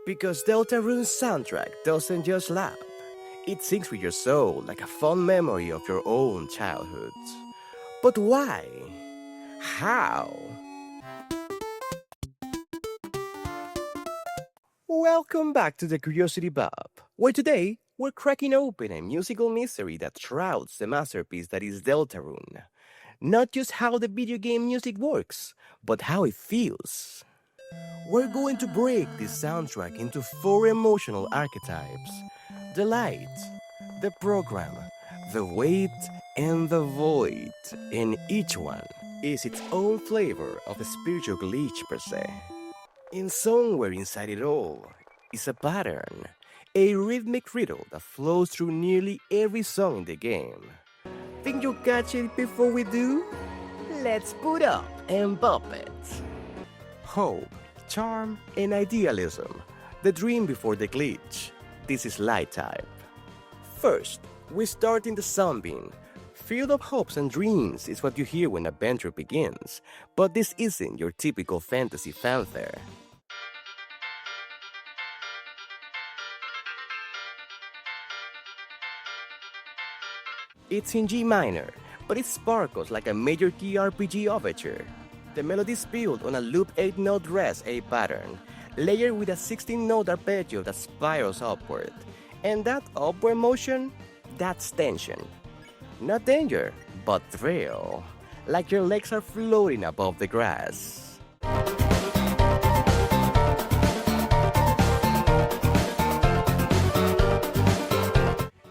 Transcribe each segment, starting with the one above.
Because Deltarune's soundtrack doesn't just slap, it syncs with your soul like a fond memory of your own childhood. But why? How? Welcome back to the Curiosity Bob, where today we're cracking open a musical mystery that shrouds the masterpiece that is Deltarune. Not just how the video game music works, but how it feels. We're going to break this soundtrack into four emotional archetypes: the light, the program, the weight, and the void. And each one is its own flavor of a spiritual glitch per se. And somewhere inside it all is a pattern, a rhythmic riddle that flows through nearly every song in the game. Think you'll catch it before we do? Let's boot up and bop it. Hope, charm, and idealism. The dream before the glitch. This is light type. First, we start in the sunbeam. Filled of hopes and dreams is what you hear when adventure begins, but this isn't your typical fantasy fanfare. It's in G minor, but it sparkles like a major key RPG overture. The melody is built on a loop 8-note rest A pattern, layered with a 16-note arpeggio that spirals upward. And that upward motion, that's tension. Not danger, but thrill. Like your legs are floating above the grass.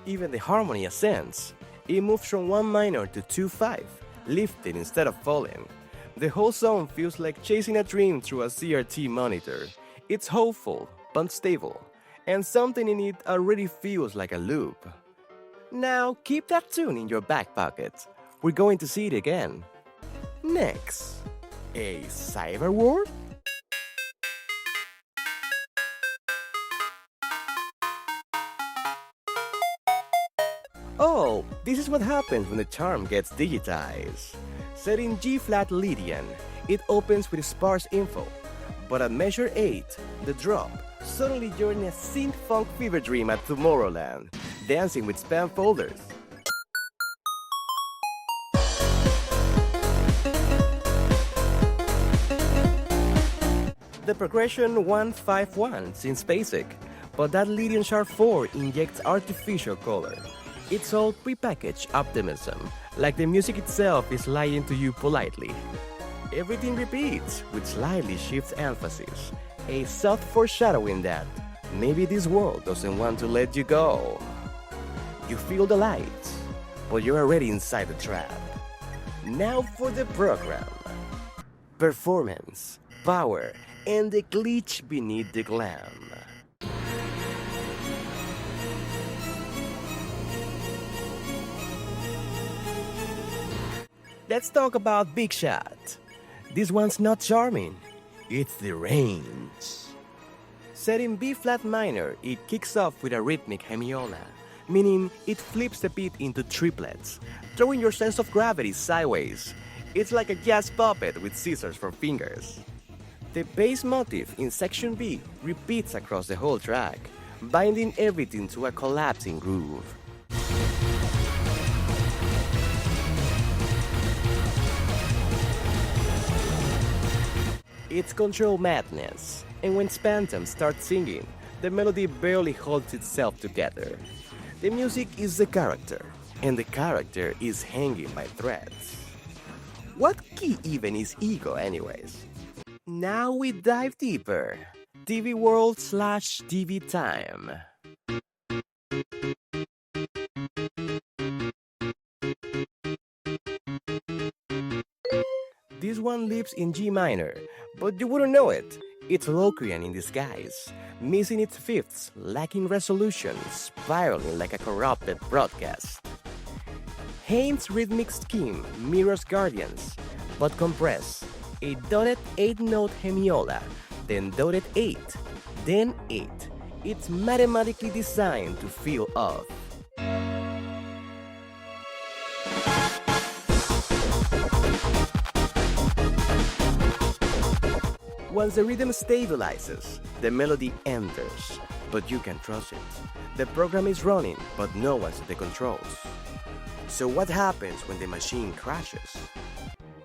Even the harmony ascends. It moves from 1 minor to 2-5, lifted instead of falling. The whole song feels like chasing a dream through a CRT monitor. It's hopeful, but stable, and something in it already feels like a loop. Now keep that tune in your back pocket. We're going to see it again. Next, a cyber war? Oh, this is what happens when the charm gets digitized. Set in G-flat Lydian, it opens with sparse info. But at measure 8, the drop, suddenly you're in a synth-funk fever dream at Tomorrowland, dancing with spam folders. The progression 1-5-1 seems basic, but that Lydian Sharp 4 injects artificial color. It's all prepackaged optimism, like the music itself is lying to you politely. Everything repeats, with slightly shifts emphasis, a soft foreshadowing that maybe this world doesn't want to let you go. You feel the light, but you're already inside the trap. Now for the program. Performance, power, and the glitch beneath the glam. Let's talk about Big Shot. This one's not charming, it's the range. Set in B-flat minor, it kicks off with a rhythmic hemiola, meaning it flips the beat into triplets, throwing your sense of gravity sideways. It's like a jazz puppet with scissors for fingers. The bass motif in section B repeats across the whole track, binding everything to a collapsing groove. It's control madness, and when Spantum starts singing, the melody barely holds itself together. The music is the character, and the character is hanging by threads. What key even is ego anyways? Now we dive deeper. TV World / TV Time. This one lives in G minor, but you wouldn't know it. It's Locrian in disguise, missing its fifths, lacking resolution, spiraling like a corrupted broadcast. Haynes' rhythmic scheme mirrors Guardians, but compress. A dotted 8-note hemiola, then dotted 8, then 8. It's mathematically designed to feel off. Once the rhythm stabilizes, the melody enters, but you can trust it. The program is running, but no one's at the controls. So what happens when the machine crashes?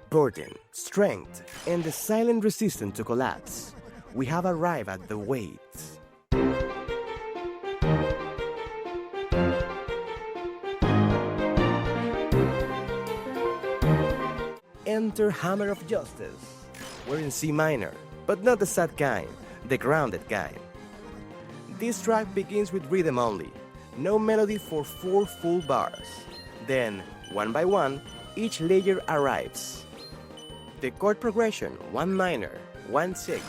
Burden, strength, and the silent resistance to collapse. We have arrived at the weight. Enter Hammer of Justice. We're in C minor, but not the sad kind, the grounded kind. This track begins with rhythm only, no melody for 4 full bars. Then, one by one, each layer arrives. The chord progression 1 minor, 1 6,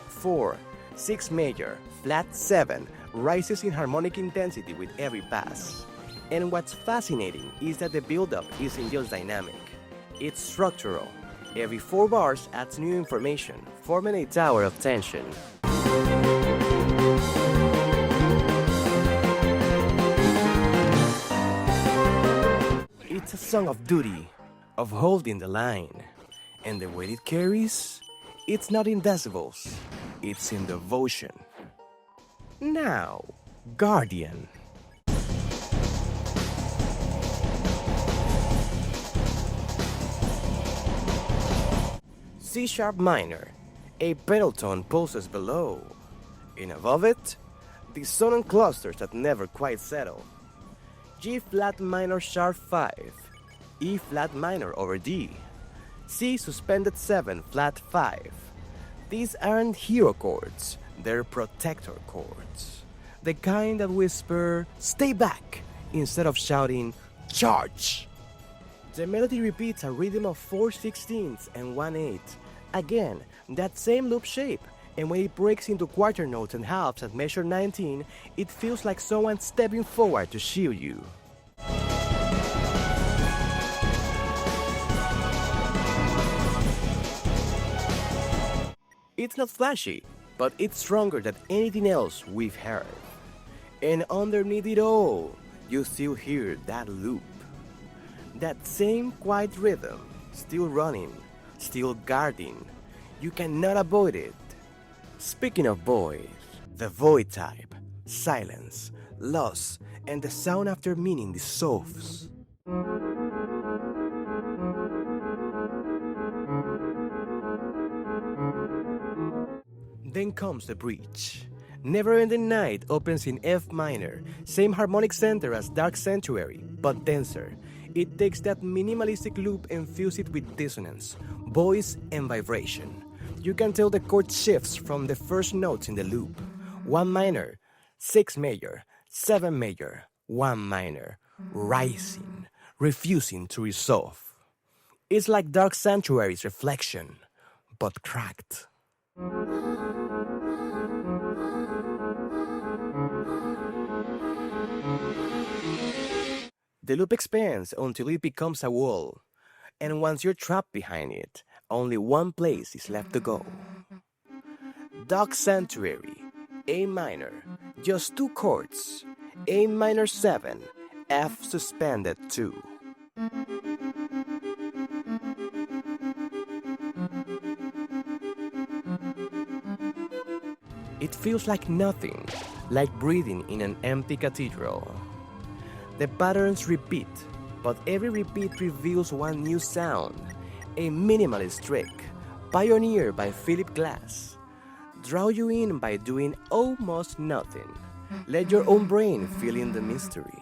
4, 6 major, flat 7 rises in harmonic intensity with every pass. And what's fascinating is that the build-up isn't just dynamic, it's structural. Every 4 bars adds new information, forming a tower of tension. It's a song of duty, of holding the line. And the weight it carries, it's not in decibels, it's in devotion. Now, Guardian. C sharp minor, a pentatone pulses below. And above it, dissonant clusters that never quite settle. G flat minor sharp 5, E flat minor over D, C suspended 7 flat 5. These aren't hero chords, they're protector chords. The kind that whisper, stay back, instead of shouting, charge. The melody repeats a rhythm of 4/16 and 1/8. Again, that same loop shape, and when it breaks into quarter notes and halves at measure 19, it feels like someone stepping forward to shield you. It's not flashy, but it's stronger than anything else we've heard. And underneath it all, you still hear that loop. That same quiet rhythm, still running, still guarding. You cannot avoid it. Speaking of voice, the void type, silence, loss, and the sound after meaning dissolves. Then comes the bridge. Neverending Night opens in F minor, same harmonic center as Dark Sanctuary, but denser. It takes that minimalistic loop and fuses it with dissonance, voice, and vibration. You can tell the chord shifts from the first notes in the loop. 1 minor, 6 major, 7 major, 1 minor, rising, refusing to resolve. It's like Dark Sanctuary's reflection, but cracked. The loop expands until it becomes a wall, and once you're trapped behind it, only one place is left to go. Dark Sanctuary, A minor, just 2 chords, A minor 7, F suspended 2. It feels like nothing, like breathing in an empty cathedral. The patterns repeat, but every repeat reveals one new sound, a minimalist trick, pioneered by Philip Glass. Draw you in by doing almost nothing. Let your own brain fill in the mystery.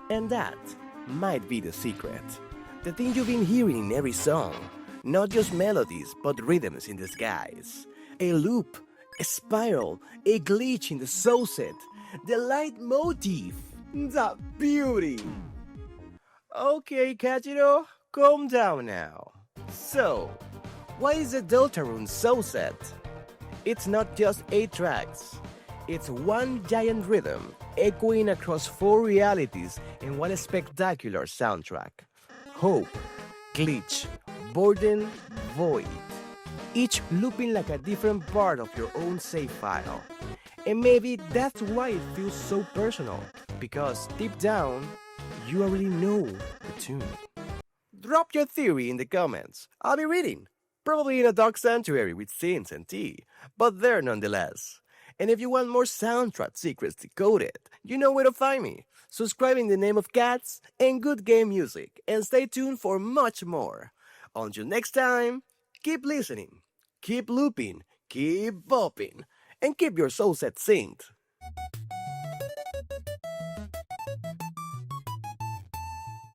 And that might be the secret. The thing you've been hearing in every song. Not just melodies, but rhythms in disguise. A loop, a spiral, a glitch in the saucet, the leitmotif, the beauty. Okay, Kajiro, calm down now. So, why is the Deltarune saucet? It's not just 8 tracks. It's one giant rhythm, echoing across 4 realities in one spectacular soundtrack. Hope, glitch, burden, void, each looping like a different part of your own save file. And maybe that's why it feels so personal, because deep down, you already know the tune. Drop your theory in the comments. I'll be reading. Probably in a dark sanctuary with saints and tea, but there nonetheless. And if you want more soundtrack secrets decoded, you know where to find me. Subscribe in the name of cats and good game music, and stay tuned for much more. Until next time, keep listening, keep looping, keep bopping, and keep your soul set synced.